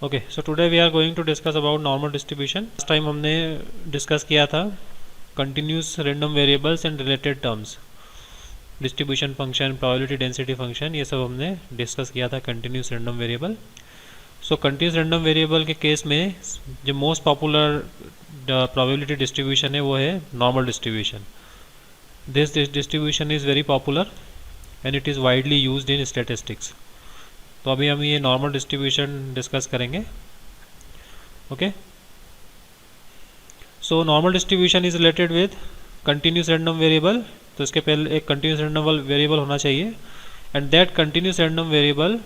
Okay, so today we are going to discuss about normal distribution. Last time हमने discuss किया था continuous random variables and related terms, distribution function, probability density function, ये सब हमने discuss किया था continuous random variable. So continuous random variable के case में जो मोस्ट पॉपुलर प्रोबेबिलिटी डिस्ट्रीब्यूशन है वो है normal distribution. This distribution is very popular and it is widely used in statistics. तो अभी हम ये नॉर्मल डिस्ट्रीब्यूशन डिस्कस करेंगे। Okay, so normal distribution is related with continuous random variable. तो इसके पहले एक कंटिन्यूस रैंडम वेरिएबल होना चाहिए and that continuous random variable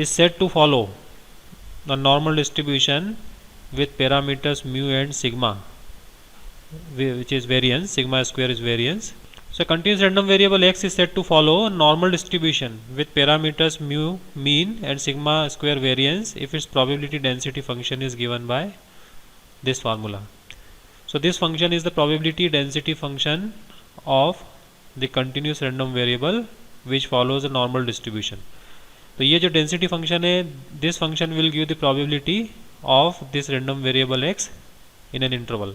is said to follow the normal distribution with parameters mu and sigma, which is variance. Sigma square is variance. So continuous random variable x is said to follow a normal distribution with parameters mu, mean and sigma square variance if its probability density function is given by this formula. So this function is the probability density function of the continuous random variable which follows a normal distribution. तो ये जो density function है, this function will give the probability of this random variable x in an interval.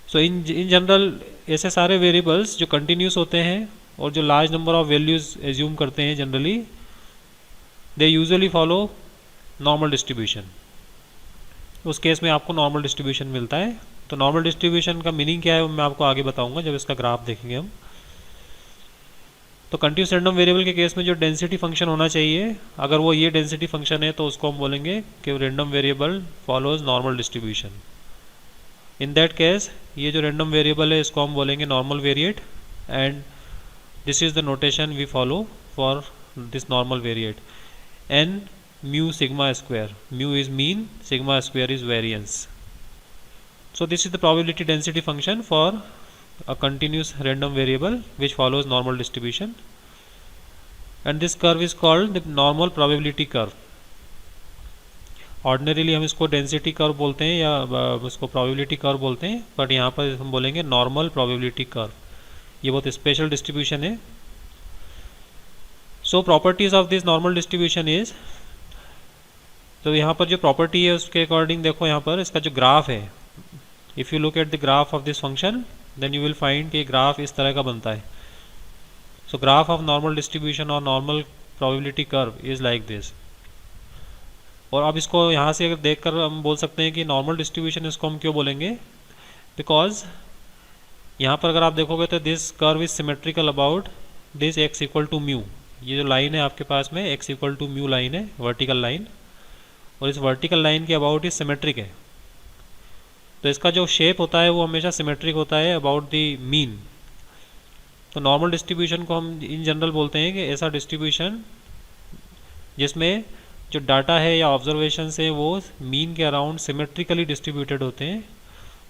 So in general ऐसे सारे variables जो continuous होते हैं और जो large number of values assume करते हैं generally, they usually follow normal distribution. उस केस में आपको नॉर्मल डिस्ट्रीब्यूशन मिलता है। तो नॉर्मल डिस्ट्रीब्यूशन का मीनिंग क्या है वो मैं आपको आगे बताऊंगा जब इसका ग्राफ देखेंगे हम। तो कंटिन्यूस रैंडम वेरिएबल के केस में जो डेंसिटी फंक्शन होना चाहिए, अगर वो ये डेंसिटी फंक्शन है तो उसको हम बोलेंगे कि random variable follows normal distribution. In that case ये जो रैंडम वेरिएबल है इसको हम बोलेंगे normal variate and this is the notation we follow for this normal variate. N mu sigma square, mu is mean, sigma square is variance. So this is the probability density function for a continuous random variable which follows normal distribution, and this curve is called the normal probability curve. Ordinarily हम इसको density curve बोलते हैं या इसको probability curve बोलते हैं, but यहाँ पर हम बोलेंगे नॉर्मल प्रोबेबिलिटी कर्व। ये बहुत स्पेशल डिस्ट्रीब्यूशन है। So properties of this normal distribution is, तो यहाँ पर जो प्रॉपर्टी है उसके अकॉर्डिंग देखो, यहाँ पर इसका जो ग्राफ है, if you look at the graph of this function then you will find कि ग्राफ इस तरह का बनता है। So graph of normal distribution और normal probability curve is like this. और अब इसको यहाँ से अगर देखकर हम बोल सकते हैं कि नॉर्मल डिस्ट्रीब्यूशन इसको हम क्यों बोलेंगे, बिकॉज यहाँ पर अगर आप देखोगे तो this curve is symmetrical about this x equal to mu. ये जो लाइन है आपके पास में x equal to mu line है, वर्टिकल लाइन, और इस वर्टिकल लाइन के अबाउट इज सिमेट्रिक है। तो इसका जो शेप होता है वो हमेशा सिमेट्रिक होता है अबाउट द मीन। तो नॉर्मल डिस्ट्रीब्यूशन को हम इन जनरल बोलते हैं कि ऐसा डिस्ट्रीब्यूशन जिसमें जो डाटा है या ऑब्जर्वेशन है वो मीन के अराउंड सिमेट्रिकली डिस्ट्रीब्यूटेड होते हैं,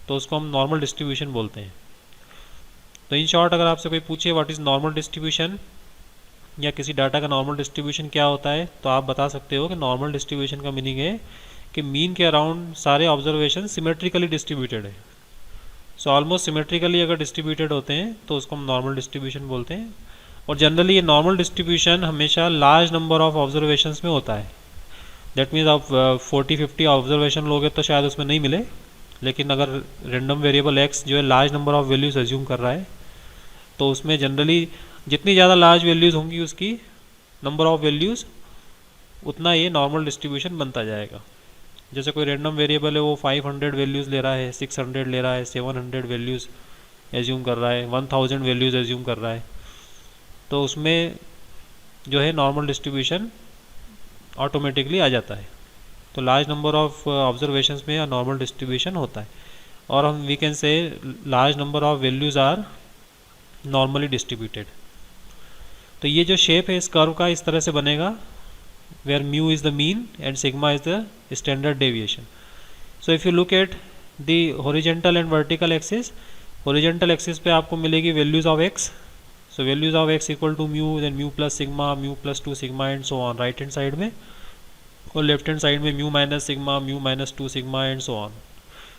तो उसको हम नॉर्मल डिस्ट्रीब्यूशन बोलते हैं। तो इन शॉर्ट अगर आपसे कोई पूछे व्हाट इज़ नॉर्मल डिस्ट्रीब्यूशन या किसी डाटा का नॉर्मल डिस्ट्रीब्यूशन क्या होता है, तो आप बता सकते हो कि नॉर्मल डिस्ट्रीब्यूशन का मीनिंग है कि मीन के अराउंड सारे ऑब्जर्वेशन सिमेट्रिकली डिस्ट्रीब्यूटेड है। सो ऑलमोस्ट सिमेट्रिकली अगर डिस्ट्रीब्यूटेड होते हैं तो उसको हम नॉर्मल डिस्ट्रीब्यूशन बोलते हैं। और जनरली ये नॉर्मल डिस्ट्रीब्यूशन हमेशा लार्ज नंबर ऑफ ऑब्जर्वेशंस में होता है। दैट मीन्स आप 40-50 ऑब्जर्वेशन लोगे तो शायद उसमें नहीं मिले, लेकिन अगर रैंडम वेरिएबल एक्स जो है large number of values assume कर रहा है तो उसमें जनरली जितनी ज़्यादा लार्ज वैल्यूज़ होंगी उसकी नंबर ऑफ वैल्यूज़, उतना ये नॉर्मल डिस्ट्रीब्यूशन बनता जाएगा। जैसे कोई रैंडम वेरिएबल है वो 500 वैल्यूज़ ले रहा है, 600 ले रहा है, 700 वैल्यूज़ एज्यूम कर रहा है, 1000 वैल्यूज़ एज्यूम कर रहा है, तो उसमें जो है नॉर्मल डिस्ट्रीब्यूशन ऑटोमेटिकली आ जाता है। तो लार्ज नंबर ऑफ ऑब्जर्वेशंस में नॉर्मल डिस्ट्रीब्यूशन होता है, और हम we can say large number of values are normally distributed. तो ये जो शेप है इस कर्व का इस तरह से बनेगा, where mu is the mean and sigma is the standard deviation. So if you look at the horizontal and vertical axis, horizontal axis पे आपको मिलेगी values of x. So values of x equal to mu, then mu plus sigma, mu plus 2 sigma and so on right hand side में, और left hand side में mu minus sigma, mu minus 2 sigma and so on.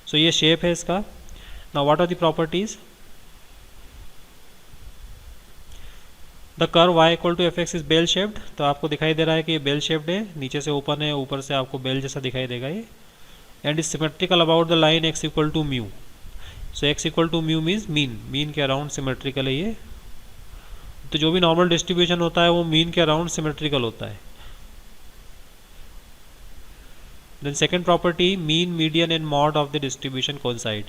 So ये shape है इसका. Now what are the properties? The curve y equal to f x is bell shaped, तो आपको दिखाई दे रहा है कि ये बेल शेप्ड है, नीचे से ओपन है, ऊपर से आपको बेल जैसा दिखाई देगा ये, and is symmetrical about the line x equal to mu. So x equal to mu means mean, mean के अराउंड सिमेट्रिकल है ये। तो जो भी नॉर्मल डिस्ट्रीब्यूशन होता है वो मीन के अराउंड सिमेट्रिकल होता है। Then second property, mean median and mode of the distribution coincide.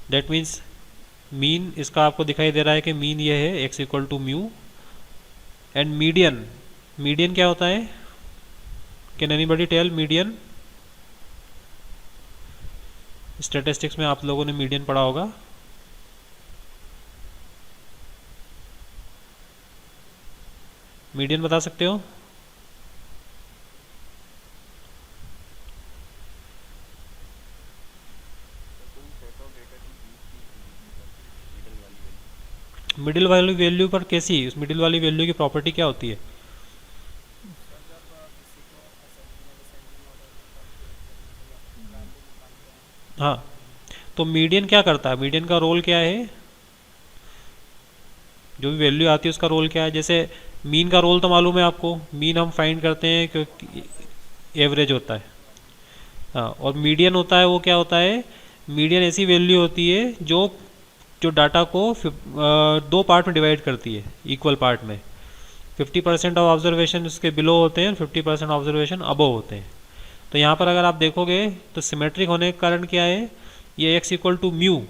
That means mean इसका आपको दिखाई दे रहा है कि मीन ये है x equal to mu, and median, median क्या होता है, can anybody tell median? Statistics में आप लोगों ने मीडियन पढ़ा होगा। मीडियन बता सकते हो? मिडिल वाली वैल्यू पर कैसी, उस मिडिल वाली वैल्यू की प्रॉपर्टी क्या होती है? हाँ, तो मीडियन क्या करता है, मीडियन का रोल क्या है, जो भी वैल्यू आती है उसका रोल क्या है? जैसे मीन का रोल तो मालूम है आपको, मीन हम फाइंड करते हैं क्योंकि एवरेज होता है। हाँ, और मीडियन होता है वो क्या होता है, मीडियन ऐसी वैल्यू होती है जो जो डाटा को दो पार्ट में डिवाइड करती है, इक्वल पार्ट में। 50% ऑफ ऑब्जर्वेशन उसके बिलो होते हैं, 50% ऑब्जर्वेशन अबव होते हैं। तो यहाँ पर अगर आप देखोगे तो सिमेट्रिक होने के कारण क्या है, ये x equal to mu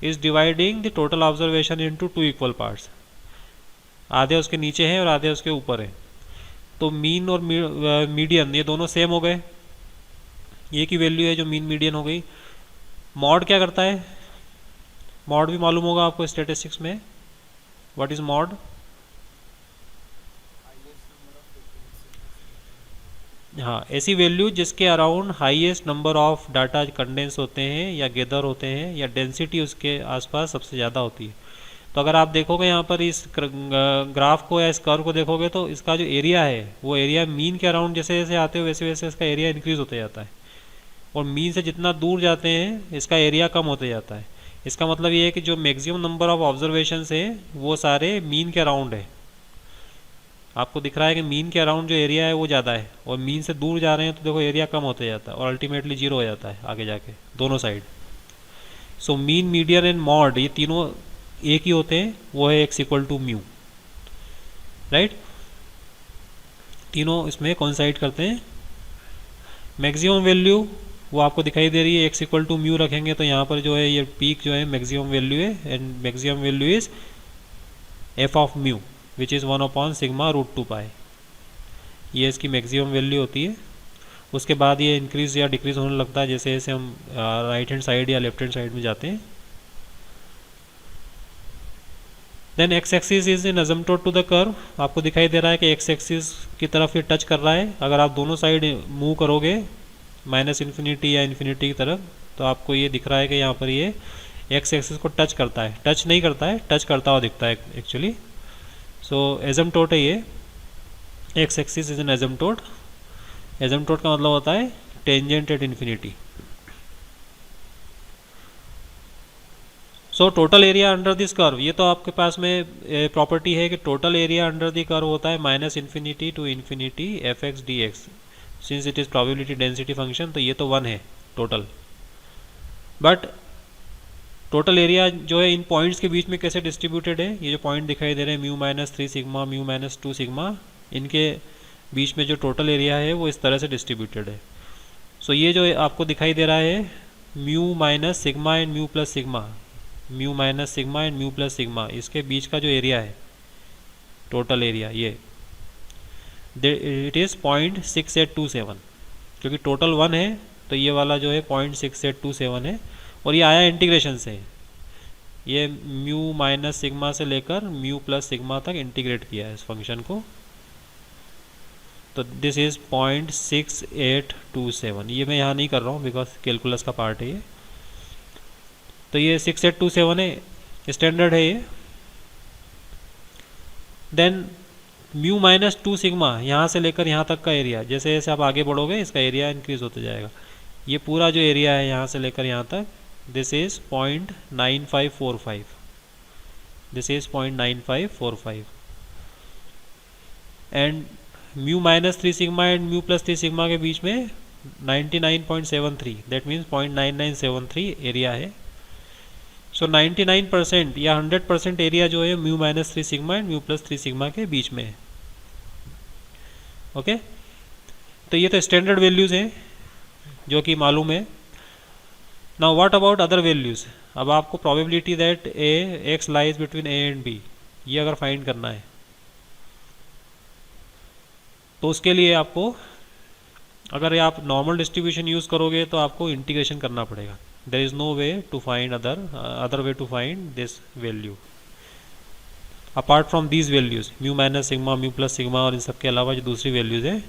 is dividing the total observation into two equal parts. आधे उसके नीचे हैं और आधे उसके ऊपर है। तो मीन और मीडियन ये दोनों सेम हो गए, ये की वैल्यू है जो मीन मीडियन हो गई। मॉड क्या करता है, मॉड भी मालूम होगा आपको स्टैटिस्टिक्स में। What is mod? हाँ, ऐसी वैल्यू जिसके around highest number of data condense होते हैं या गैदर होते हैं या डेंसिटी उसके आसपास सबसे ज़्यादा होती है। तो अगर आप देखोगे यहाँ पर इस ग्राफ को या इस कर्व को देखोगे तो इसका जो एरिया है वो एरिया मीन के अराउंड जैसे जैसे आते हो वैसे वैसे इसका एरिया इंक्रीज होते जाता है, और मीन से जितना दूर जाते हैं इसका एरिया कम होते जाता है। इसका मतलब ये है कि जो मैक्सिमम नंबर ऑफ ऑब्जर्वेशन है वो सारे मीन के अराउंड है। आपको दिख रहा है कि मीन के अराउंड जो एरिया है वो ज़्यादा है, और मीन से दूर जा रहे हैं तो देखो एरिया कम होते जाता है और अल्टीमेटली जीरो हो जाता है आगे जाके दोनों side. So mean, median and mode ये तीनों एक ही होते हैं, वो है x equal to mu, right. तीनों इसमें कोइंसाइड करते हैं। मैक्सिमम वैल्यू वो आपको दिखाई दे रही है, x इक्वल टू म्यू रखेंगे तो यहाँ पर जो है ये पीक जो है मैक्सिमम वैल्यू है, and maximum value is f of mu which is 1/σ√2π। ये इसकी मैक्सिमम वैल्यू होती है। उसके बाद ये इंक्रीज या डिक्रीज होने लगता है जैसे जैसे हम राइट हैंड साइड या लेफ्ट हैंड साइड में जाते हैं। Then x axis is an asymptote to the curve. आपको दिखाई दे रहा है कि एक्स एक्सिस की तरफ ये टच कर रहा है। अगर आप दोनों साइड मूव करोगे माइनस इन्फिनिटी या इन्फिनिटी की तरफ तो आपको ये दिख रहा है कि यहाँ पर ये एक्स एक्सिस को टच करता है, टच नहीं करता है, टच करता हुआ दिखता है एक्चुअली। सो एजम्प्टोड है ये, x axis is an asymptote. Asymptote का मतलब होता है tangent at infinity. So total area under this curve, ये तो आपके पास में प्रॉपर्टी है कि total area under the curve होता है minus infinity to infinity f x d x, since it is probability density function, तो ये तो 1 है टोटल। बट टोटल एरिया जो है इन पॉइंट्स के बीच में कैसे डिस्ट्रीब्यूटेड है, ये जो पॉइंट दिखाई दे रहे हैं mu minus 3 sigma, mu minus 2 sigma, इनके बीच में जो टोटल एरिया है वो इस तरह से डिस्ट्रीब्यूटेड है। सो ये जो आपको दिखाई दे रहा है mu minus sigma and mu plus sigma, mu minus sigma and mu plus sigma, इसके बीच का जो एरिया है टोटल एरिया ये इट इज़ 0.6827, क्योंकि टोटल 1 है तो ये वाला जो है 0.6827 है, और ये आया इंटीग्रेशन से। ये म्यू माइनस सिग्मा से लेकर म्यू प्लस सिग्मा तक इंटीग्रेट किया है इस फंक्शन को, तो दिस इज़ 0.6827। ये मैं यहाँ नहीं कर रहा हूँ बिकॉज कैलकुलस का पार्ट है ये। तो ये 6827 है, स्टैंडर्ड है ये। देन म्यू माइनस 2 सिग्मा, यहाँ से लेकर यहाँ तक का एरिया, जैसे जैसे आप आगे बढ़ोगे इसका एरिया इंक्रीज होता जाएगा। ये पूरा जो एरिया है यहाँ से लेकर यहाँ तक, this is 0.9545, this is 0.9545। And mu minus 3 sigma and mu plus 3 sigma के बीच में 99.73, दैट मीन्स 0.9973 एरिया है। सो 99% या 100% एरिया जो है mu minus 3 sigma and mu plus 3 sigma के बीच में है। ओके, तो ये तो स्टैंडर्ड वैल्यूज़ हैं जो कि मालूम है। Now what about other values. अब आपको probability that x lies between a and b, ये अगर फाइंड करना है तो उसके लिए आपको, अगर आप नॉर्मल डिस्ट्रीब्यूशन यूज़ करोगे तो आपको इंटीग्रेशन करना पड़ेगा। There is no way to find other way to find this value apart from these values, mu minus sigma, mu plus sigma और इन सब के अलावा जो दूसरी वैल्यूज़ हैं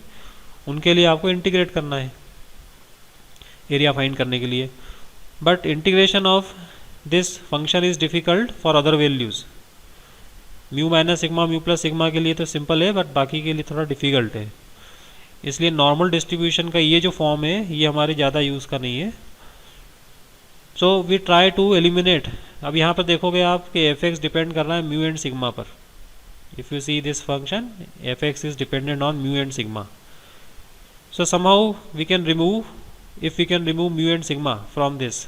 उनके लिए आपको इंटीग्रेट करना है एरिया फाइंड करने के लिए। But integration of this function is difficult for other values. Mu minus sigma, mu plus sigma के लिए तो सिंपल है, बट बाकी के लिए थोड़ा डिफ़िकल्ट है। इसलिए नॉर्मल डिस्ट्रीब्यूशन का ये जो फॉर्म है ये हमारे ज़्यादा यूज़ का नहीं है। So we try to eliminate. अब यहाँ पर देखोगे आप कि एफ एक्स डिपेंड कर रहा है म्यू एंड सिग्मा पर। If you see this function f x is dependent on mu and sigma. So somehow we can remove, if we can remove mu and sigma from this,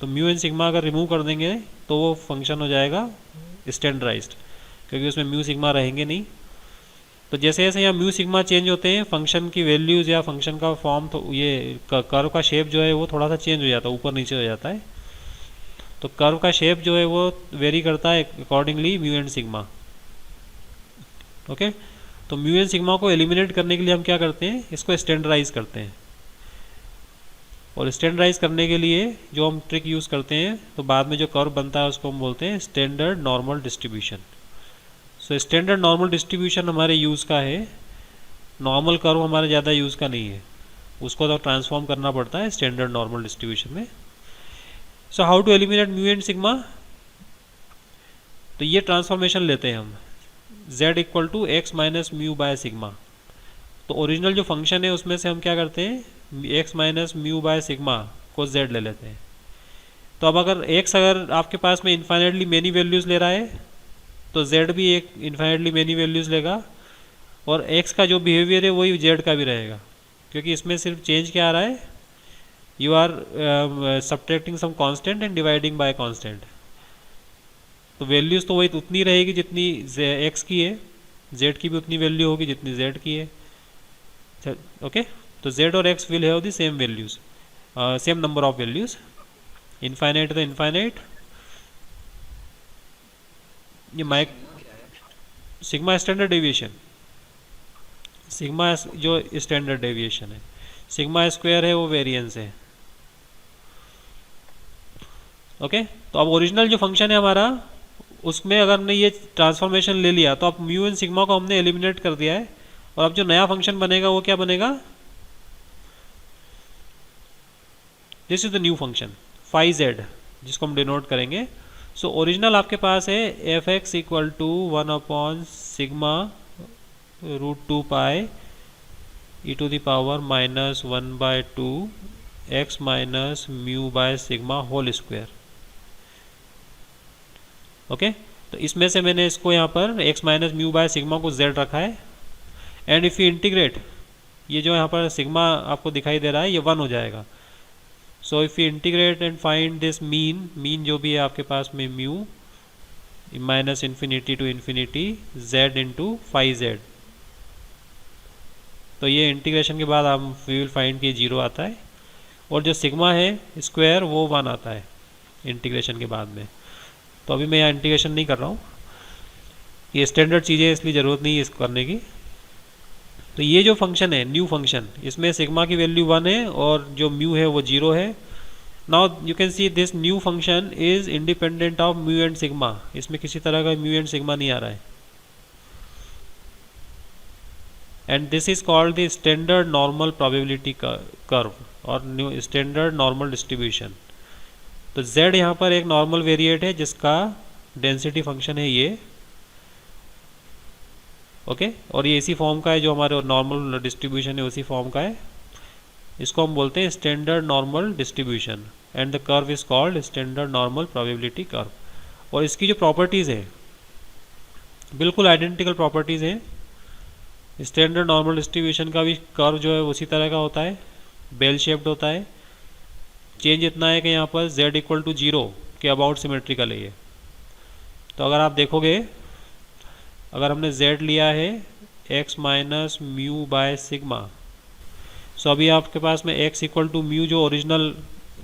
तो mu and sigma अगर remove कर देंगे तो वो function हो जाएगा standardised, क्योंकि उसमें म्यू सिग्मा रहेंगे नहीं। तो जैसे जैसे यहाँ म्यू सिग्मा चेंज होते हैं फंक्शन की वैल्यूज़ या फंक्शन का फॉर्म, तो ये कर्व का शेप जो है वो थोड़ा सा चेंज हो जाता है, ऊपर नीचे हो जाता है। तो कर्व का शेप जो है वो वेरी करता है accordingly mu and sigma. Okay, तो म्यू एंड सिग्मा को एलिमिनेट करने के लिए हम क्या करते हैं, इसको स्टैंडर्डाइज करते हैं। और स्टैंडर्डाइज करने के लिए जो हम ट्रिक यूज़ करते हैं, तो बाद में जो कर्व बनता है उसको हम बोलते हैं standard normal distribution. So standard normal distribution हमारे यूज़ का है, नॉर्मल कर्व हमारे ज़्यादा यूज़ का नहीं है, उसको तो ट्रांसफॉर्म करना पड़ता है स्टैंडर्ड नॉर्मल डिस्ट्रीब्यूशन में। So how to eliminate mu and sigma, तो ये ट्रांसफॉर्मेशन लेते हैं हम z equal to x minus mu by sigma. तो ओरिजिनल जो फंक्शन है उसमें से हम क्या करते हैं, x minus mu by sigma को z ले लेते हैं। तो अब अगर x अगर आपके पास में इन्फाइनेटली मेनी वैल्यूज़ ले रहा है तो z भी एक इन्फाइनेटली मेनी वैल्यूज़ लेगा, और x का जो बिहेवियर है वही z का भी रहेगा, क्योंकि इसमें सिर्फ चेंज क्या आ रहा है, you are subtracting some constant and dividing by constant. तो वैल्यूज़ तो वही उतनी रहेगी जितनी x की है, z की भी उतनी वैल्यू होगी जितनी z की है। ओके, तो z और x will have the same values, same number of values, infinite तो इनफाइनाइट। ये माइक सिग्मा स्टैंडर्ड डेविएशन, सिग्मा जो स्टैंडर्ड डेविएशन है, सिग्मा स्क्वायर है वो वेरिएंस है। ओके, तो अब ओरिजिनल जो फंक्शन है हमारा उसमें अगर हमने ये ट्रांसफॉर्मेशन ले लिया तो अब म्यू एंड सिग्मा को हमने एलिमिनेट कर दिया है, और अब जो नया फंक्शन बनेगा वो क्या बनेगा, this is the new function phi z, जिसको हम डिनोट करेंगे। सो ओरिजिनल आपके पास है f x equal to 1 sigma root 2 pi e to the power minus 1/2 x minus mu by sigma whole square. Okay, तो इसमें से मैंने इसको यहाँ पर x minus mu by sigma को z रखा है, एंड इफ़ यू इंटीग्रेट, ये जो यहाँ पर सिग्मा आपको दिखाई दे रहा है ये 1 हो जाएगा। So if you integrate and find this mean, mean जो भी है आपके पास में mu minus infinity to infinity z into phi z, तो ये इंटीग्रेशन के बाद हम वी विल फाइंड कि 0 आता है, और जो सिग्मा है स्क्वायर वो 1 आता है इंटीग्रेशन के बाद में। तो अभी मैं यहाँ इंटीग्रेशन नहीं कर रहा हूँ, ये स्टैंडर्ड चीज़ें इसलिए ज़रूरत नहीं है इसको करने की। तो ये जो फंक्शन है न्यू फंक्शन, इसमें सिग्मा की वैल्यू 1 है और जो म्यू है वो 0 है। Now you can see this new function is independent of mu and sigma, इसमें किसी तरह का म्यू एंड सिग्मा नहीं आ रहा है, and this is called the standard normal probability curve और न्यू स्टैंडर्ड नॉर्मल डिस्ट्रीब्यूशन। तो z यहाँ पर एक नॉर्मल वेरिएट है जिसका डेंसिटी फंक्शन है ये। ओके, और ये इसी फॉर्म का है, जो हमारे नॉर्मल डिस्ट्रीब्यूशन है उसी फॉर्म का है। इसको हम बोलते हैं standard normal distribution, and the curve is called standard normal probability curve. और इसकी जो प्रॉपर्टीज़ है बिल्कुल आइडेंटिकल प्रॉपर्टीज़ हैं स्टैंडर्ड नॉर्मल डिस्ट्रीब्यूशन का भी कर्व जो है उसी तरह का होता है, बेल शेप्ड होता है। चेंज इतना है कि यहाँ पर z इक्वल टू 0 के अबाउट सिमेट्रिकल है ये। तो अगर आप देखोगे, अगर हमने z लिया है x minus mu by sigma, so अभी आपके पास में x इक्वल टू म्यू जो ओरिजिनल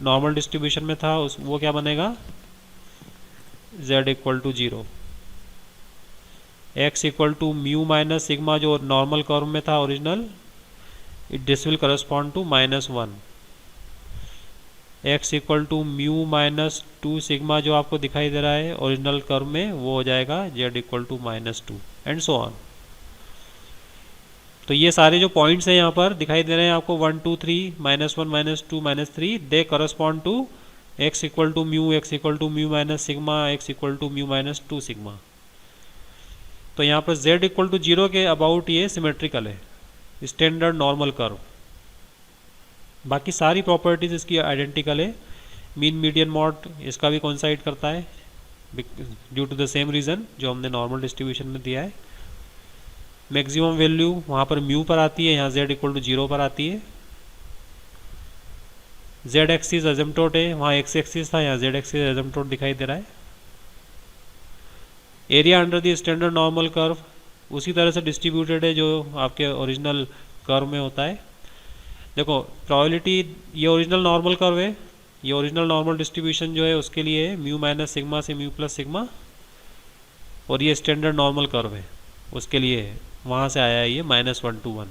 नॉर्मल डिस्ट्रीब्यूशन में था उस वो क्या बनेगा, z equal to 0। x equal to mu minus sigma जो नॉर्मल कर्व में था original, this will correspond to -1। x equal to mu minus 2 sigma जो आपको दिखाई दे रहा है ओरिजिनल कर्व में, वो हो जाएगा z equal to -2 and so on. तो ये सारे जो पॉइंट्स हैं यहाँ पर दिखाई दे रहे हैं आपको 1 2 3 -1 -2 -3, they correspond to x equal to mu, x equal to mu minus sigma, x equal to mu minus 2 sigma. तो यहाँ पर z इक्वल टू 0 के अबाउट ये सिमेट्रिकल है, स्टैंडर्ड नॉर्मल कर्व। बाकी सारी प्रॉपर्टीज इसकी आइडेंटिकल है। मीन मीडियन मॉड इसका भी कोइंसाइड करता है due to the same reason जो हमने नॉर्मल डिस्ट्रीब्यूशन में दिया है। मैक्सिमम वैल्यू वहाँ पर म्यू पर आती है, यहाँ z इक्वल टू 0 पर आती है। z एक्सिस एसिम्प्टोट है, वहाँ x एक्सिस था, यहाँ z एक्सिस एसिम्प्टोट दिखाई दे रहा है। Area under the standard normal curve उसी तरह से डिस्ट्रीब्यूटेड है जो आपके ओरिजिनल कर्व में होता है। देखो प्रोबेबिलिटी, ये ओरिजिनल नॉर्मल कर्व है, ये ओरिजिनल नॉर्मल डिस्ट्रीब्यूशन जो है उसके लिए है म्यू माइनस सिग्मा से म्यू प्लस सिग्मा, और ये स्टैंडर्ड नॉर्मल कर्व है उसके लिए है, वहाँ से आया है ये -1 to 1।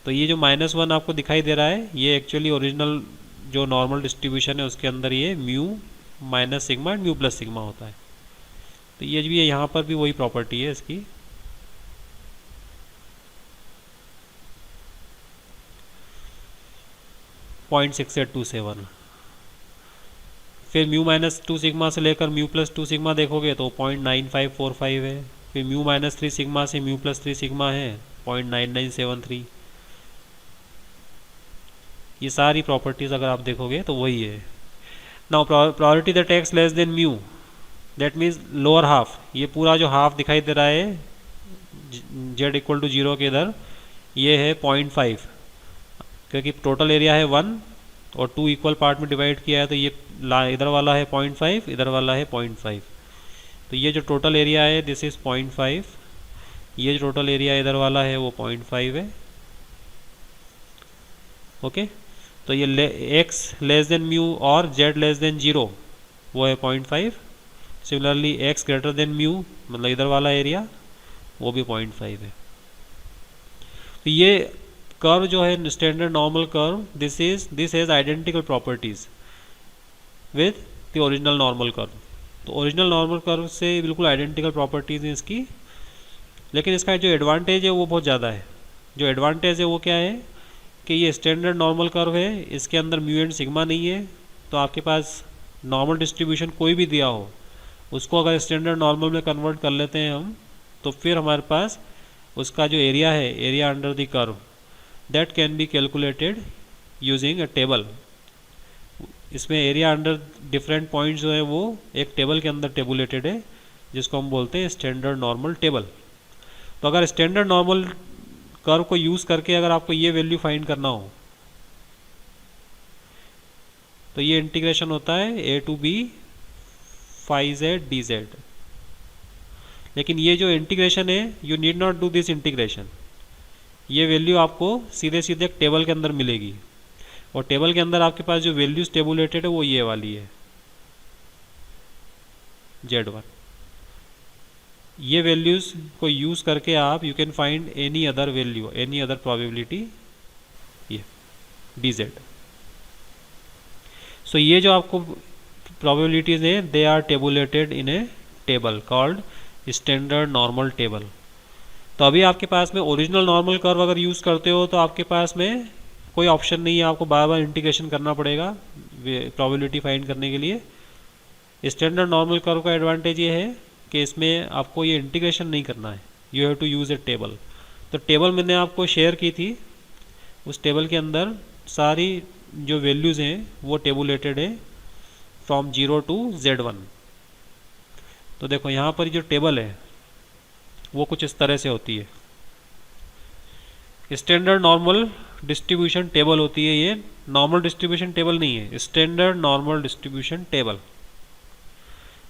तो ये जो -1 आपको दिखाई दे रहा है ये एक्चुअली ओरिजिनल जो नॉर्मल डिस्ट्रीब्यूशन है उसके अंदर ये mu minus sigma and mu plus sigma होता है। तो ये भी है, यहाँ पर भी वही प्रॉपर्टी है इसकी। .6827। फिर म्यू माइनस 2 सिग्मा से लेकर म्यू प्लस 2 सिग्मा देखोगे तो 0.9545 है। फिर म्यू माइनस 3 सिग्मा से म्यू प्लस 3 सिग्मा है 0.9973। ये सारी प्रॉपर्टीज अगर आप देखोगे तो वही है। Now probability that x less than mu, that means lower half, ये पूरा जो हाफ दिखाई दे रहा है z इक्वल टू 0 के इधर, ये है 0.5, क्योंकि टोटल एरिया है 1 और 2 इक्वल पार्ट में डिवाइड किया है, तो ये इधर वाला है 0.5, इधर वाला है 0.5। तो ये जो टोटल एरिया है दिस इज 0.5, ये जो टोटल एरिया इधर वाला है वो 0.5 है। ओके, तो ये x लेस देन म्यू और z लेस देन 0 वो है 0.5। Similarly x greater then mu मतलब इधर वाला एरिया वो भी 0.5 है। तो ये कर्व जो है standard normal curve, this has identical properties with the original normal curve. तो ओरिजिनल नॉर्मल कर्व से बिल्कुल आइडेंटिकल प्रॉपर्टीज हैं इसकी, लेकिन इसका जो एडवांटेज है वो बहुत ज़्यादा है। जो एडवांटेज है वो क्या है कि ये स्टैंडर्ड नॉर्मल कर्व है, इसके अंदर म्यू एंड सिग्मा नहीं है। तो आपके पास नॉर्मल डिस्ट्रीब्यूशन कोई भी दिया हो उसको अगर स्टैंडर्ड नॉर्मल में कन्वर्ट कर लेते हैं हम, तो फिर हमारे पास उसका जो एरिया है, area under the curve, that can be calculated using a table. इसमें एरिया अंडर डिफरेंट पॉइंट्स जो है वो एक टेबल के अंदर टेबुलेटेड है, जिसको हम बोलते हैं स्टैंडर्ड नॉर्मल टेबल। तो अगर स्टैंडर्ड नॉर्मल कर्व को यूज़ करके अगर आपको ये वैल्यू फाइंड करना हो तो ये इंटीग्रेशन होता है a to b phi z dz। लेकिन ये जो इंटीग्रेशन है, you need not do this integration, ये वैल्यू आपको सीधे सीधे एक टेबल के अंदर मिलेगी, और टेबल के अंदर आपके पास जो वैल्यूज टेबुलेटेड है वो ये वाली है z1। ये वैल्यूज को यूज करके आप you can find any other value, any other probability, ये dz। सो ये जो आपको प्रोबेबिलिटीज है they are tabulated in a table called standard normal table. तो अभी आपके पास में ओरिजिनल नॉर्मल कर्व अगर यूज़ करते हो तो आपके पास में कोई ऑप्शन नहीं है, आपको बार बार इंटीग्रेशन करना पड़ेगा प्रोबेबिलिटी फाइंड करने के लिए। स्टैंडर्ड नॉर्मल कर्व का एडवांटेज ये है कि इसमें आपको ये इंटीग्रेशन नहीं करना है, you have to use a table. तो टेबल मैंने आपको शेयर की थी, उस टेबल के अंदर सारी जो वैल्यूज़ हैं वो टेबुलेटेड है फ्रॉम 0 to z1। तो देखो यहाँ पर जो टेबल है वो कुछ इस तरह से होती है। स्टैंडर्ड नॉर्मल डिस्ट्रीब्यूशन टेबल होती है ये, नॉर्मल डिस्ट्रीब्यूशन टेबल नहीं है, स्टैंडर्ड नॉर्मल डिस्ट्रीब्यूशन टेबल।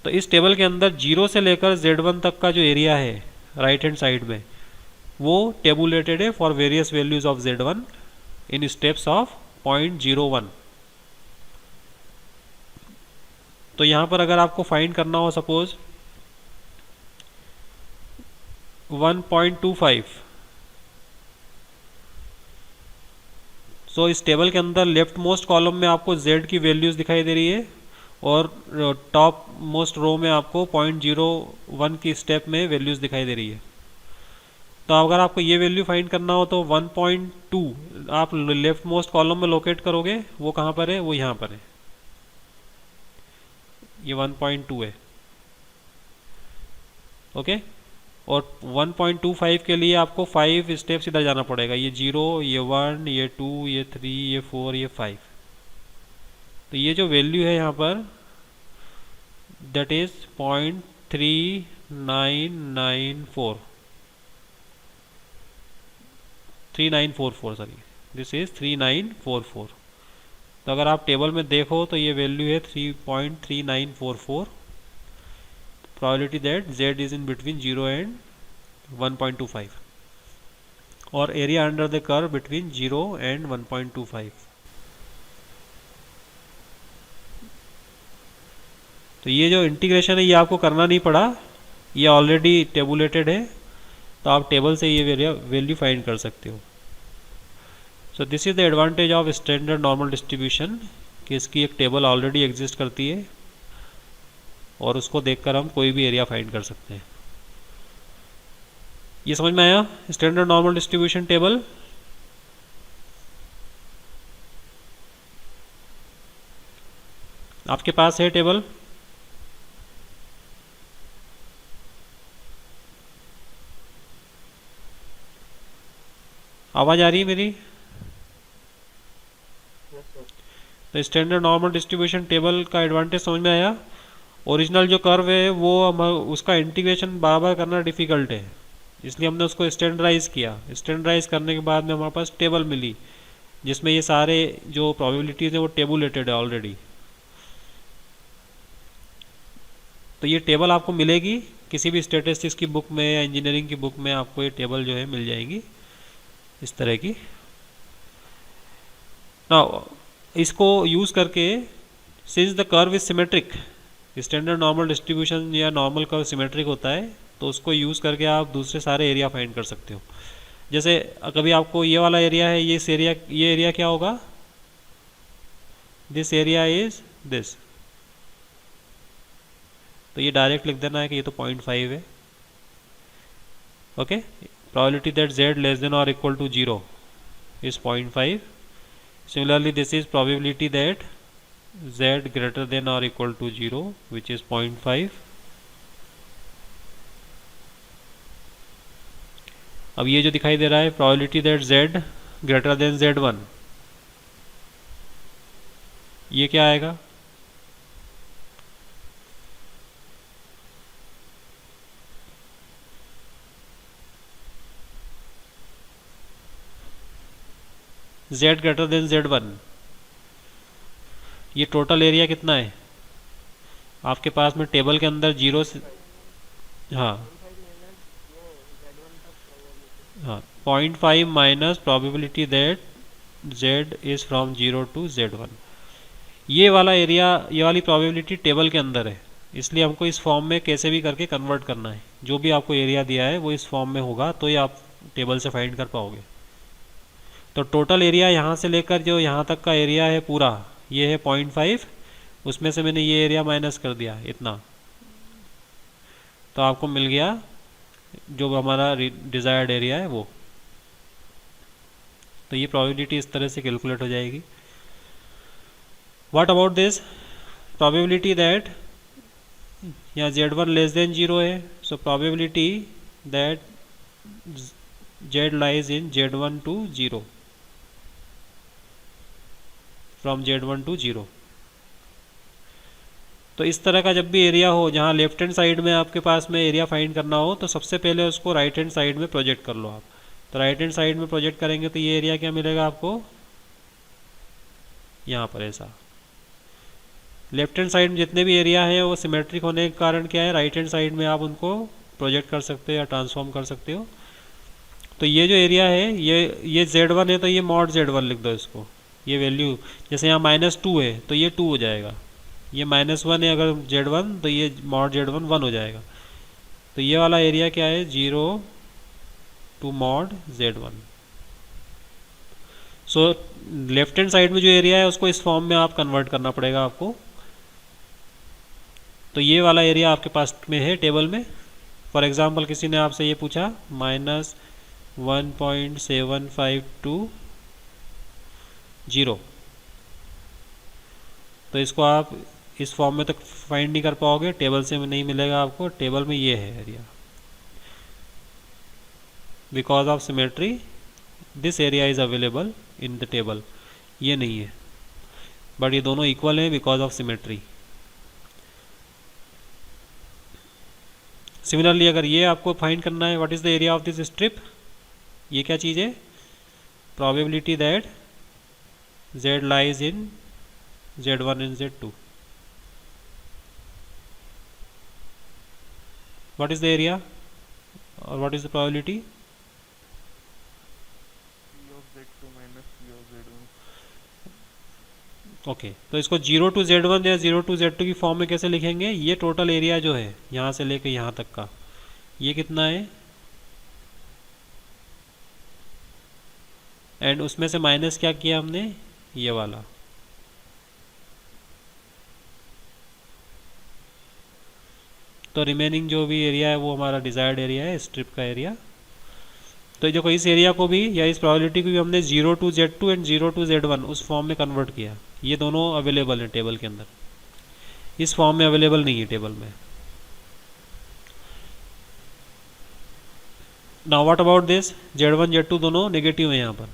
तो इस टेबल के अंदर 0 से लेकर Z1 तक का जो एरिया है राइट हैंड साइड में, वो टेबुलेटेड है for various values of Z1 in steps of 0.01। तो यहाँ पर अगर आपको फाइंड करना हो सपोज 1.25, सो इस टेबल के अंदर लेफ्ट मोस्ट कॉलम में आपको Z की वैल्यूज दिखाई दे रही है और टॉप मोस्ट रो में आपको 0.01 की स्टेप में वैल्यूज दिखाई दे रही है। तो अगर आपको ये वैल्यू फाइंड करना हो तो 1.2 आप लेफ्ट मोस्ट कॉलम में लोकेट करोगे, वो कहाँ पर है, वो यहाँ पर है, ये 1.2 है। ओके, और 1.25 के लिए आपको 5 स्टेप्स इधर जाना पड़ेगा, ये 0, ये 1, ये 2, ये 3, ये 4, ये 5। तो ये जो वैल्यू है यहाँ पर that is 0.3994 3944, sorry this is 3944। तो अगर आप टेबल में देखो तो ये वैल्यू है 3.3944, probability that Z is in between 0 and 1.25 और area under the curve between 0 and 1.25। तो ये जो इंटीग्रेशन है ये आपको करना नहीं पड़ा, ये ऑलरेडी टेबुलेटेड है, तो आप टेबल से ये वैल्यू फाइंड कर सकते हो। सो this is the advantage of standard normal distribution कि इसकी एक टेबल ऑलरेडी एग्जिस्ट करती है और उसको देखकर हम कोई भी एरिया फाइंड कर सकते हैं। ये समझ में आया स्टैंडर्ड नॉर्मल डिस्ट्रीब्यूशन टेबल? आपके पास है टेबल? आवाज आ रही है मेरी? तो स्टैंडर्ड नॉर्मल डिस्ट्रीब्यूशन टेबल का एडवांटेज समझ में आया। ओरिजिनल जो कर्व है वो उसका इंटीग्रेशन बार बार करना डिफ़िकल्ट है, इसलिए हमने उसको स्टैंडर्डाइज किया। स्टैंडर्डाइज करने के बाद में हमारे पास टेबल मिली जिसमें ये सारे जो प्रोबेबिलिटीज़ हैं वो टेबुलेटेड है ऑलरेडी। तो ये टेबल आपको मिलेगी किसी भी स्टैटिस्टिक्स की बुक में या इंजीनियरिंग की बुक में, आपको ये टेबल जो है मिल जाएगी इस तरह की। ना इसको यूज़ करके since the curve is symmetric, standard normal distribution या नॉर्मल कर्व सिमेट्रिक होता है, तो उसको यूज़ करके आप दूसरे सारे एरिया फाइंड कर सकते हो। जैसे कभी आपको ये वाला एरिया है, ये एरिया क्या होगा, दिस एरिया इज दिस, तो ये डायरेक्ट लिख देना है कि ये तो 0.5 है। Okay, probability that z less than और equal to 0 is 0.5। Similarly, this is probability that z greater than or equal to 0, which is 0.5. अब ये जो दिखाई दे रहा है probability that z greater than z1, ये क्या आएगा, z ग्रेटर देन z1। ये टोटल एरिया कितना है आपके पास में टेबल के अंदर 0 से, हाँ 0.5 माइनस probability that z is from 0 to z1। ये वाला एरिया, ये वाली प्रोबेबिलिटी टेबल के अंदर है, इसलिए हमको इस फॉर्म में कैसे भी करके कन्वर्ट करना है। जो भी आपको एरिया दिया है वो इस फॉर्म में होगा, तो ये आप टेबल से फाइंड कर पाओगे। तो टोटल एरिया यहाँ से लेकर जो यहाँ तक का एरिया है पूरा, ये है 0.5, उसमें से मैंने ये एरिया माइनस कर दिया इतना, तो आपको मिल गया जो हमारा डिज़ायर्ड एरिया है वो। तो ये प्रोबेबिलिटी इस तरह से कैलकुलेट हो जाएगी। What about this probability that, यहाँ z1 लेस देन 0 है, so probability that z lies in z1 to 0, from z1 to 0। तो इस तरह का जब भी एरिया हो जहाँ लेफ्ट हैंड साइड में आपके पास में एरिया फाइंड करना हो, तो सबसे पहले उसको राइट हैंड साइड में प्रोजेक्ट कर लो आप। तो राइट हैंड साइड में प्रोजेक्ट करेंगे तो ये एरिया क्या मिलेगा आपको, यहाँ पर ऐसा। लेफ्ट हैंड साइड में जितने भी एरिया हैं वो सिमेट्रिक होने के कारण क्या है, राइट हैंड साइड में आप उनको प्रोजेक्ट कर सकते हो या ट्रांसफॉर्म कर सकते हो। तो ये जो एरिया है ये Z1 है, तो ये मॉड Z1 लिख दो इसको। ये वैल्यू जैसे यहाँ -2 है तो ये 2 हो जाएगा, ये -1 है अगर Z1 तो ये मॉड Z1 1 हो जाएगा। तो ये वाला एरिया क्या है, 0 to mod Z1। So left hand side में जो एरिया है उसको इस फॉर्म में आप कन्वर्ट करना पड़ेगा आपको। तो ये वाला एरिया आपके पास में है टेबल में। फॉर एग्जांपल किसी ने आपसे ये पूछा -1.7520, तो इसको आप इस फॉर्म में तक फाइंड नहीं कर पाओगे, टेबल से नहीं मिलेगा आपको। टेबल में ये है area, because of symmetry this area is available in the table. ये नहीं है, बट ये दोनों इक्वल हैं बिकॉज ऑफ सिमेट्री। सिमिलरली अगर ये आपको फाइंड करना है, what is the area of this strip, ये क्या चीज़ है, probability that Z lies in Z1 and Z2। What is the area और what is the probability, okay. तो इसको 0 टू Z1 या 0 टू Z2 की फॉर्म में कैसे लिखेंगे, ये टोटल एरिया जो है यहाँ से लेके यहाँ तक का, ये कितना है, एंड उसमें से माइनस क्या किया हमने, ये वाला। तो रिमेनिंग जो भी एरिया है वो हमारा डिजायर्ड एरिया है, स्ट्रिप का एरिया। तो देखो इस एरिया को भी या इस प्रोबेबिलिटी को भी हमने 0 to Z2 and 0 to Z1 उस फॉर्म में कन्वर्ट किया। ये दोनों अवेलेबल है टेबल के अंदर, इस फॉर्म में अवेलेबल नहीं है टेबल में। Now what about this, Z1 Z2 दोनों नेगेटिव है यहाँ पर।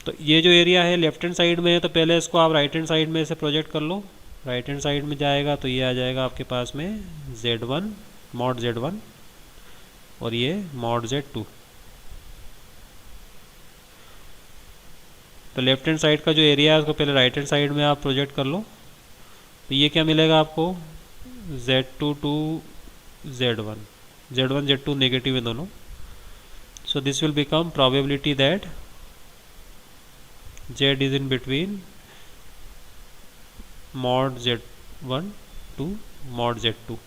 तो ये जो एरिया है लेफ्ट हैंड साइड में है, तो पहले इसको आप राइट हैंड साइड में से प्रोजेक्ट कर लो। राइट हैंड साइड में जाएगा तो ये आ जाएगा आपके पास में Z1 मॉड Z1 और ये मॉड Z2। तो लेफ्ट हैंड साइड का जो एरिया है उसको पहले राइट हैंड साइड में आप प्रोजेक्ट कर लो। तो ये क्या मिलेगा आपको, Z2 to Z1, Z1 Z2 negative है दोनों। So this will become probability that Z is in between mod Z1 to mod Z2।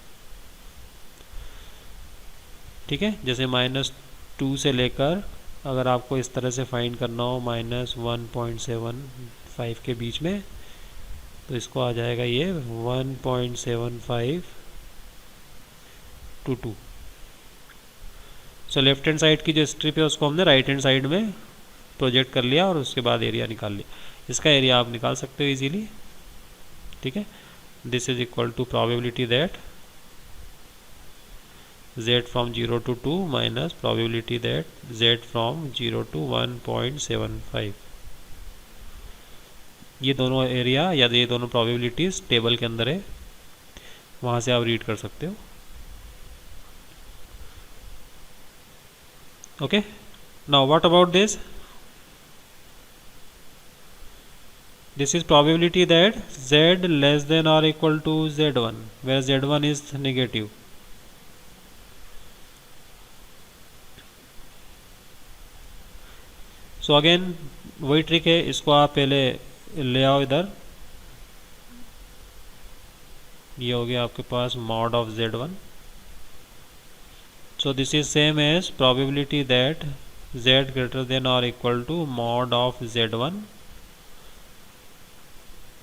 ठीक है, जैसे -2 से लेकर अगर आपको इस तरह से फाइंड करना हो -1.75 के बीच में, तो इसको आ जाएगा ये 1.75 to 2। So left hand side की जो स्ट्रिप है उसको हमने राइट हैंड साइड में प्रोजेक्ट कर लिया और उसके बाद एरिया निकाल लिया। इसका एरिया आप निकाल सकते हो इजीली। ठीक है, this is equal to probability that Z from 0 to 2 minus probability that Z from 0 to 1.75। ये दोनों एरिया या ये दोनों प्रोबेबिलिटीज टेबल के अंदर है, वहाँ से आप रीड कर सकते हो। Okay, now what about this, this is probability that Z less than or equal to Z1 where Z1 is negative। So again वही ट्रिक है, इसको आप पहले ले आओ इधर। ये हो गया आपके पास mod of Z1। So this is same as probability that Z greater than or equal to mod of Z1।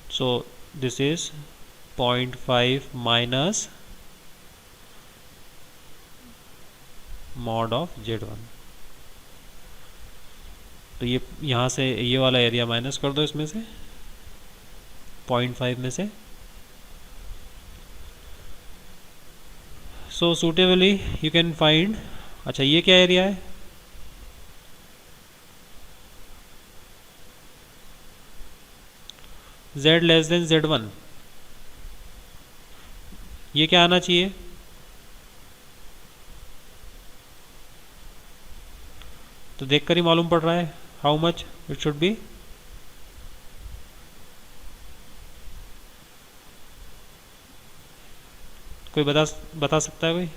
So this is 0.5 minus mod of Z1। तो ये यहाँ से ये वाला एरिया माइनस कर दो इसमें से 0.5 में से। सो सूटेबली यू कैन फाइंड, अच्छा ये क्या एरिया है, Z लेस देन Z1। ये क्या आना चाहिए, तो देखकर ही मालूम पड़ रहा है how much it should be. कोई बता सकता है कोई?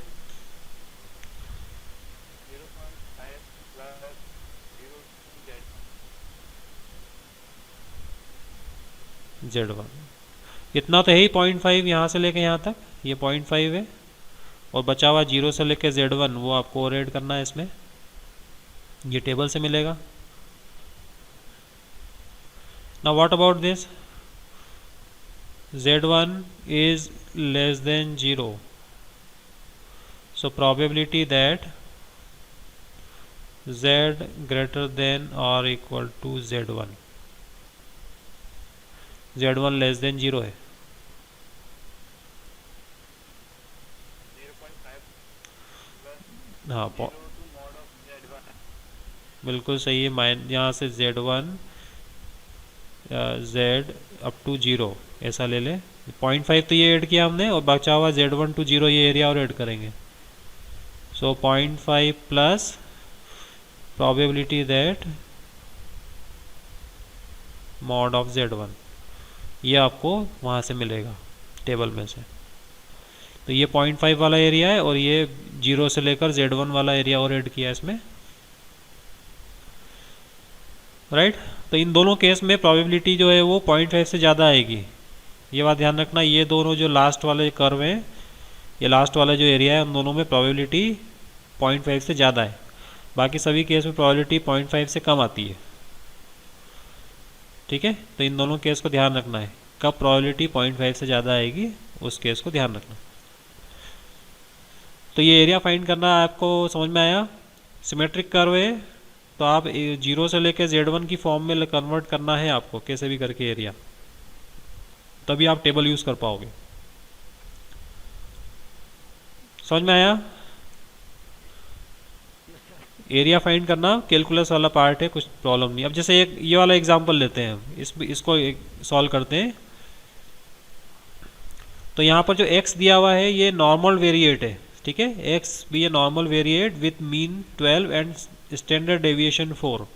0.5 Z1 इतना तो है ही, 0.5 यहाँ से लेके यहाँ तक ये 0.5 है, और बचा हुआ 0 से लेके Z1 वो आपको और ऐड करना है इसमें, ये टेबल से मिलेगा। Now what about this, Z1 is less than 0, so probability that Z greater than or equal to Z1, Z1 less than 0 है। हाँ बिल्कुल सही है, यहाँ से Z1 Z अप टू 0 ऐसा ले ले, 0.5 तो ये ऐड किया हमने, और बचा हुआ Z1 टू 0 ये एरिया और ऐड करेंगे। सो 0.5 plus probability that mod of Z1, ये आपको वहाँ से मिलेगा टेबल में से। तो ये 0.5 वाला एरिया है, और ये 0 से लेकर Z1 वाला एरिया और ऐड किया इसमें, राइट। तो इन दोनों केस में प्रोबेबिलिटी जो है वो 0.5 से ज़्यादा आएगी, ये बात ध्यान रखना। ये दोनों जो लास्ट वाले कर्व हैं, ये लास्ट वाला जो एरिया है, उन दोनों में प्रोबेबिलिटी 0.5 से ज़्यादा है, बाकी सभी केस में प्रोबेबिलिटी 0.5 से कम आती है, ठीक है। तो इन दोनों केस को ध्यान रखना है, कब प्रोबेबिलिटी 0.5 से ज़्यादा आएगी उस केस को ध्यान रखना। तो ये एरिया फाइंड करना आपको समझ में आया। सिमेट्रिक कर्व है तो आप 0 से लेकर Z1 की फॉर्म में कन्वर्ट करना है आपको कैसे भी करके एरिया, तभी आप टेबल यूज़ कर पाओगे। समझ में आया? एरिया फाइंड करना कैलकुलस वाला पार्ट है, कुछ प्रॉब्लम नहीं। अब जैसे एक ये वाला एग्जांपल लेते हैं, इसको सॉल्व करते हैं। तो यहाँ पर जो x दिया हुआ है ये नॉर्मल वेरिएट है, ठीक है। x भी ये normal variate with mean 12 and standard deviation 4।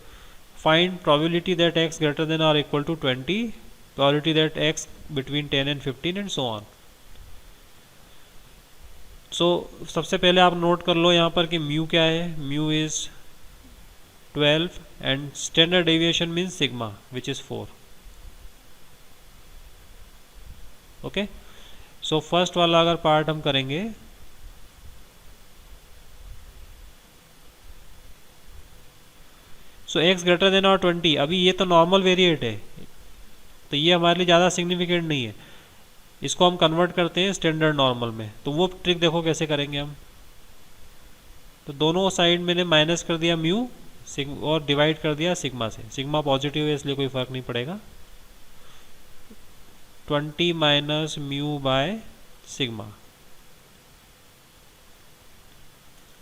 Find probability that x greater than और equal to 20, probability that x between 10 and 15 and so on. So सबसे पहले आप नोट कर लो यहाँ पर कि म्यू क्या है। Mu is 12 and standard deviation means sigma which is 4। Okay, so first वाला अगर पार्ट हम करेंगे, सो x ग्रेटर देन और 20, अभी ये तो नॉर्मल वेरिएट है तो ये हमारे लिए ज़्यादा सिग्निफिकेंट नहीं है, इसको हम कन्वर्ट करते हैं स्टैंडर्ड नॉर्मल में। तो वो ट्रिक देखो कैसे करेंगे हम। तो दोनों साइड मैंने माइनस कर दिया म्यू और डिवाइड कर दिया सिग्मा से। सिग्मा पॉजिटिव है इसलिए कोई फर्क नहीं पड़ेगा। 20 माइनस म्यू बाय सिग्मा,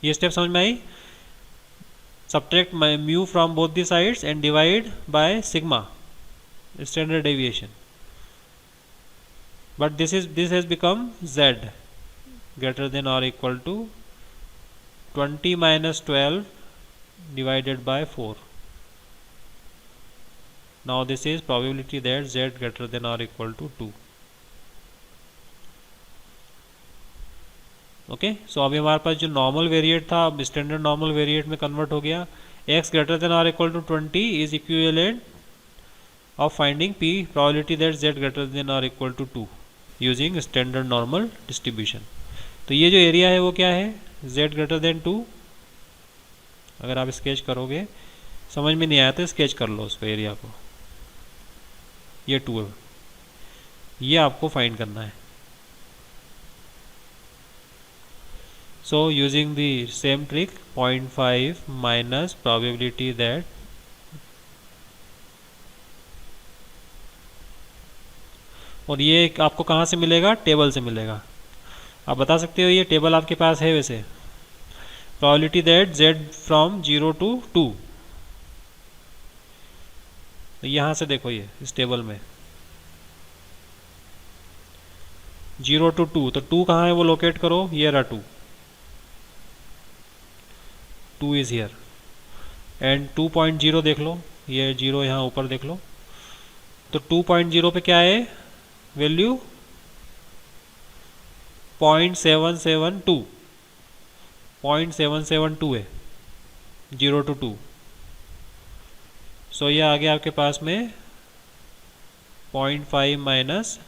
ये स्टेप समझ में आई। Subtract mu from both the sides and divide by sigma standard deviation, but this has become z greater than or equal to 20 minus 12 divided by 4. Now this is probability that z greater than or equal to 2. Okay, so अभी हमारे पास जो normal variate था अब standard normal variate में convert हो गया। x greater than और equal to 20 is equivalent of finding p probability that z greater than or equal to 2 using standard normal distribution। तो ये जो एरिया है वो क्या है, z greater than 2। अगर आप स्केच करोगे, समझ में नहीं आया तो स्केच कर लो उसको एरिया को, ये 2 है, ये आपको फाइंड करना है। So using the same trick 0.5 माइनस प्रोबेबिलिटी दैट, और ये आपको कहाँ से मिलेगा, टेबल से मिलेगा। आप बता सकते हो ये टेबल आपके पास है वैसे। Probability that z from 0 to 2, तो यहाँ से देखो ये इस टेबल में 0 to 2, तो 2 कहाँ है वो लोकेट करो, ये रहा 2, 2 इज हियर। एंड 2.0 देख लो, ये 0 यहाँ ऊपर देख लो, तो 2.0 पे क्या है वैल्यू, 0.772, 0.772 है 0 to 2। सो ये आ गया आपके पास में 0.5 minus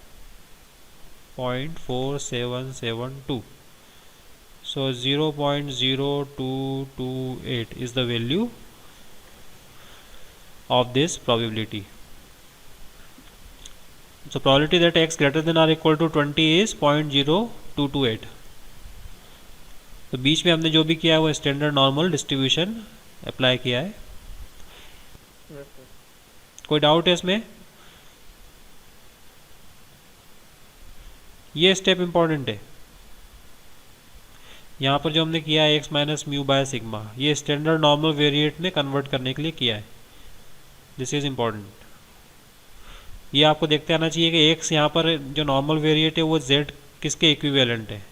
0.4772, so 0.0228 is the value of this probability. So probability that x greater than or equal to 20 is 0.0228। तो बीच में हमने जो भी किया है वो स्टैंडर्ड नॉर्मल डिस्ट्रीब्यूशन अप्लाई किया है। कोई डाउट है इसमें? ये स्टेप इंपॉर्टेंट है। यहाँ पर जो हमने किया है x minus mu by sigma, ये स्टैंडर्ड नॉर्मल वेरिएट में कन्वर्ट करने के लिए किया है। This is important. ये आपको देखते आना चाहिए कि x यहाँ पर जो नॉर्मल वेरिएट है वो z किसके इक्विवेलेंट है।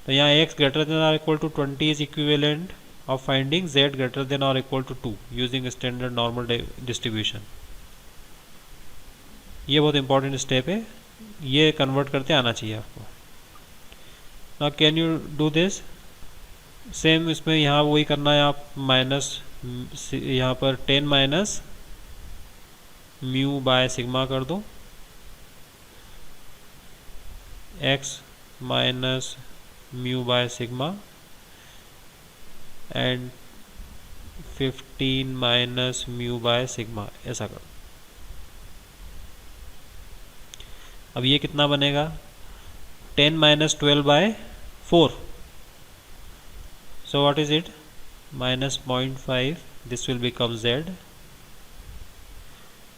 तो यहाँ x ग्रेटर देन और equal to 20 is equivalent of finding z greater than और equal to 2 using standard normal distribution. ये बहुत इंपॉर्टेंट स्टेप है, ये कन्वर्ट करते आना चाहिए आपको। Now can you do this? Same इसमें यहाँ वही करना है, आप माइनस यहाँ पर 10 माइनस म्यू बाय सिग्मा कर दो, x minus mu by sigma and 15 minus mu by sigma, ऐसा कर। अब ये कितना बनेगा, 10 minus 12 by 4, so what is it, minus 0.5, this will become z,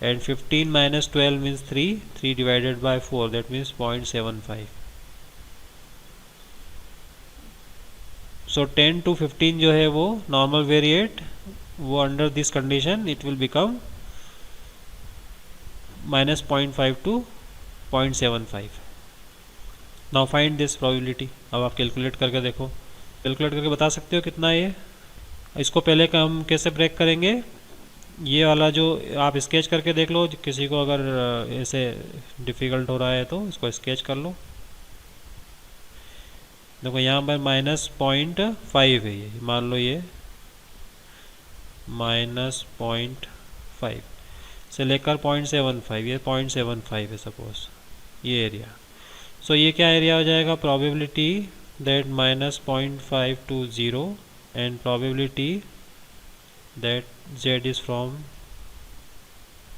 and 15 minus 12 means 3 divided by 4, that means 0.75। so 10 to 15 जो है वो नॉर्मल वेरिएट, वो under this condition it will become minus 0.5 to 0.75। Now find this probability. अब आप calculate करके देखो, calculate करके बता सकते हो कितना है ये। इसको पहले का हम कैसे ब्रेक करेंगे, ये वाला जो आप स्केच करके देख लो, किसी को अगर ऐसे डिफ़िकल्ट हो रहा है तो इसको स्केच कर लो। देखो यहाँ पर -0.5 है, ये मान लो ये -0.5 से लेकर 0.75, ये 0.75 है सपोज ये एरिया। सो ये क्या एरिया हो जाएगा, probability that -0.5 to 0 and probability that z is from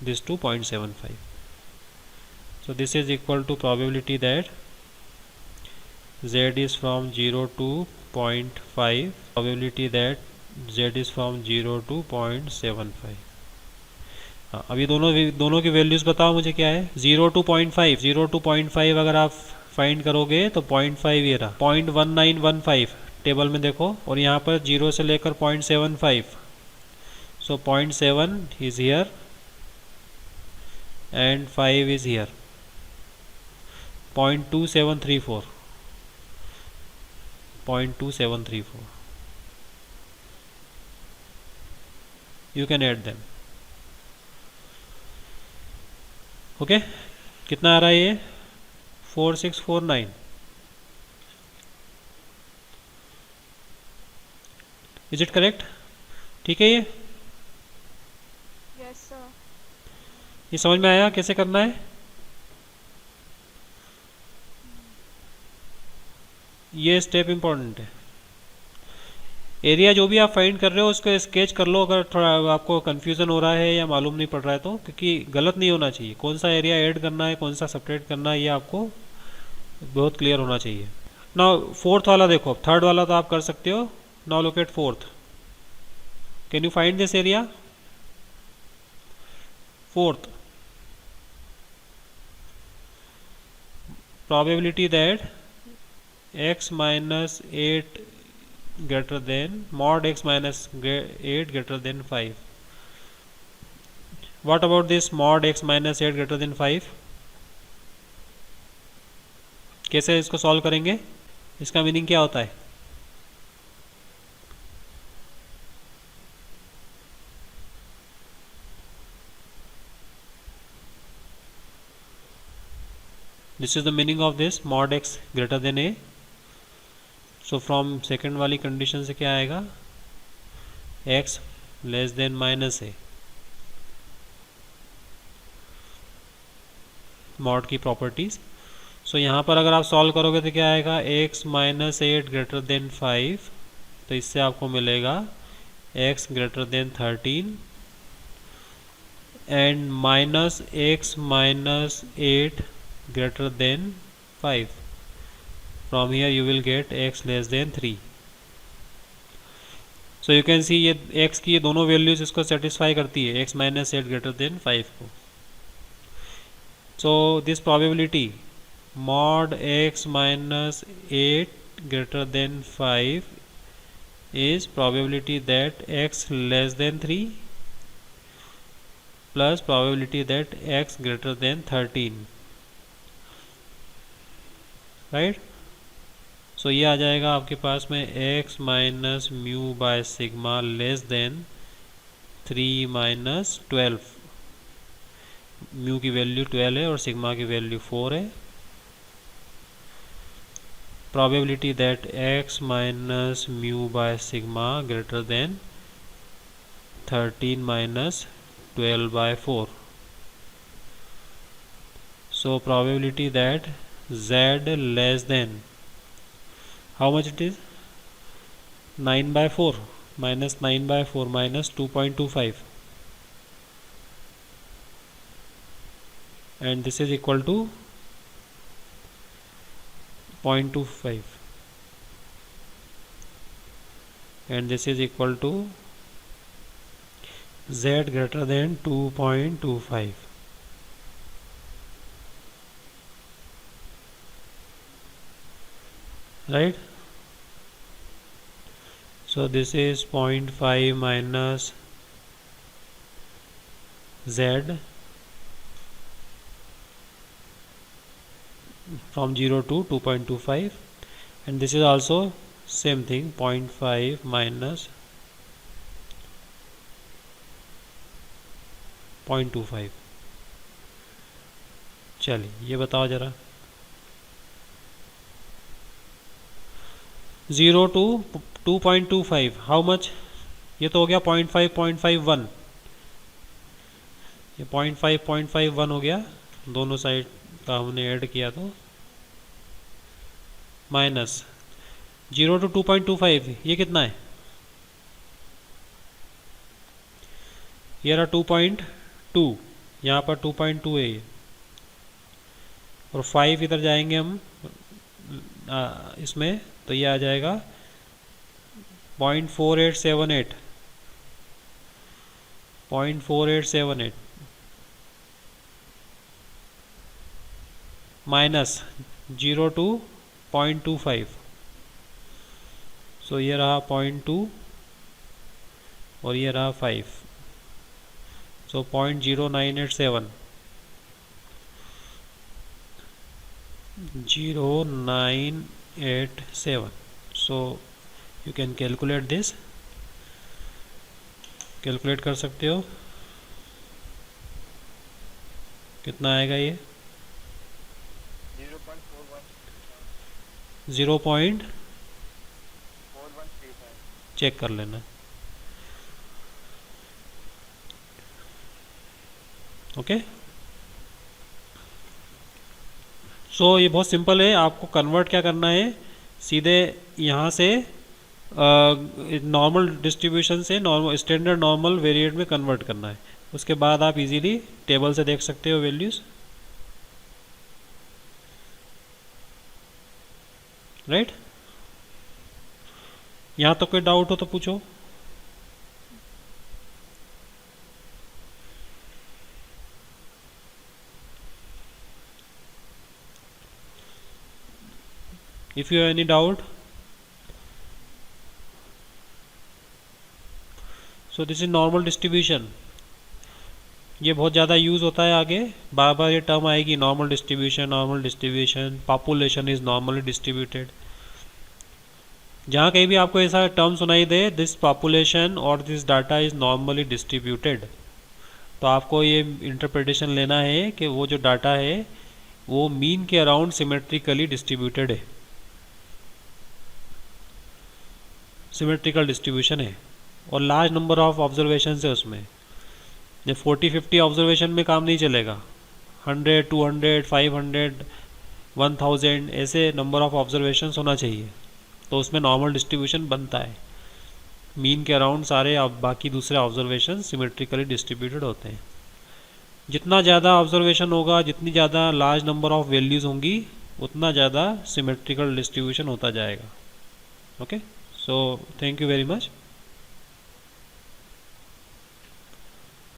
this to 0.75। so this is equal to probability that z is from 0 to 0.5, probability that z is from 0 to 0.75। हाँ, अभी दोनों की values बताओ मुझे क्या है। 0 to 0.5, 0 to 0.5 अगर आप फाइंड करोगे तो 0.5 ये रहा, 0.1915 टेबल में देखो, और यहाँ पर 0 से लेकर 0.75, सो 0.7 is here and 5 is here, 0.2734, 0.2734, you can add them। Okay कितना आ रहा है ये, 4649। Is it correct? ठीक है ये यस सर। ये समझ में आया कैसे करना है? ये स्टेप इंपॉर्टेंट है। एरिया जो भी आप फाइंड कर रहे हो उसको स्केच कर लो, अगर थोड़ा आपको कन्फ्यूज़न हो रहा है या मालूम नहीं पड़ रहा है तो, क्योंकि गलत नहीं होना चाहिए। कौन सा एरिया ऐड करना है, कौन सा सपरेट करना है, ये आपको बहुत क्लियर होना चाहिए। नाउ फोर्थ वाला देखो, थर्ड वाला तो आप कर सकते हो। Now look at fourth, can you find this area? Fourth, probability that x minus 8 greater than mod x minus 8 greater than 5। what about this mod x minus 8 greater than 5? कैसे इसको सॉल्व करेंगे, इसका मीनिंग क्या होता है? This is the meaning of this mod x greater then a। So from second वाली condition से क्या आएगा, x less than minus a, mod की प्रॉपर्टीज। सो यहाँ पर अगर आप सॉल्व करोगे तो क्या आएगा, x माइनस 8 ग्रेटर देन 5, तो इससे आपको मिलेगा x greater than 13 and minus x minus 8 greater than 5. From here you will get x less than 3. So you can see ये x की ये दोनों वैल्यूज इसको सेटिस्फाई करती है, x माइनस 8 ग्रेटर देन 5 को। So this probability mod x minus 8 greater than 5 is probability that x less than 3 plus probability that x greater than 13, right. So ये आ जाएगा आपके पास में x minus mu by sigma less than 3 minus 12। Mu की value 12 है और sigma की वैल्यू 4 है। Probability that x minus mu by sigma greater than 13 minus 12 by 4। So probability that z less than, how much it is, 9 by 4 minus 9 by 4 minus 2.25, and this is equal to 0.25, and this is equal to z greater than 2.25, right? So this is 0.5 minus z from 0 to 2.25, and this is also same thing, 0.5 minus 0.25। चलिए ये बताओ जरा, 0 to 2.25 how much, ये तो हो गया 0.5 0.51, ये 0.5 0.51 हो गया, दोनों साइड का हमने ऐड किया तो, माइनस 0 to 2.25 ये कितना है, ये रहा 2.2, यहाँ पर 2.2 है ये, और 5 इधर जाएंगे हम इसमें, तो ये आ जाएगा 0.4878, 0.4878 माइनस 0 to 0.25, सो ये रहा 0.2 और ये रहा 5, सो 0.0987, 0987, so you can calculate this, calculate कर सकते हो कितना आएगा ये, 0.41 चेक कर लेना। ओके, सो ये बहुत सिंपल है, आपको कन्वर्ट क्या करना है, सीधे यहाँ से नॉर्मल डिस्ट्रीब्यूशन से नॉर्मल स्टैंडर्ड नॉर्मल वेरिएट में कन्वर्ट करना है, उसके बाद आप इजीली टेबल से देख सकते हो वैल्यूज, राइट। यहाँ तक कोई डाउट हो तो पूछो। If you have any doubt, so this is normal distribution, ये बहुत ज़्यादा यूज़ होता है आगे, बार बार ये टर्म आएगी, normal distribution, population is normally distributed. जहाँ कहीं भी आपको ऐसा टर्म सुनाई दे, दिस पॉपुलेशन और this data is normally distributed, तो आपको ये इंटरप्रिटेशन लेना है कि वो जो डाटा है वो मीन के अराउंड सिमेट्रिकली डिस्ट्रीब्यूटेड है, सिमेट्रिकल डिस्ट्रीब्यूशन है, और लार्ज नंबर ऑफ ऑब्जर्वेशन है उसमें। ये 40-50 ऑब्जर्वेशन में काम नहीं चलेगा, 100, 200, 500, 1000 ऐसे नंबर ऑफ ऑब्जर्वेशन होना चाहिए, तो उसमें नॉर्मल डिस्ट्रीब्यूशन बनता है। मीन के अराउंड सारे बाकी दूसरे ऑब्जर्वेशन सिमेट्रिकली डिस्ट्रीब्यूटेड होते हैं। जितना ज़्यादा ऑब्जर्वेशन होगा, जितनी ज़्यादा लार्ज नंबर ऑफ वैल्यूज़ होंगी, उतना ज़्यादा सिमेट्रिकल डिस्ट्रीब्यूशन होता जाएगा। Okay, so thank you very much.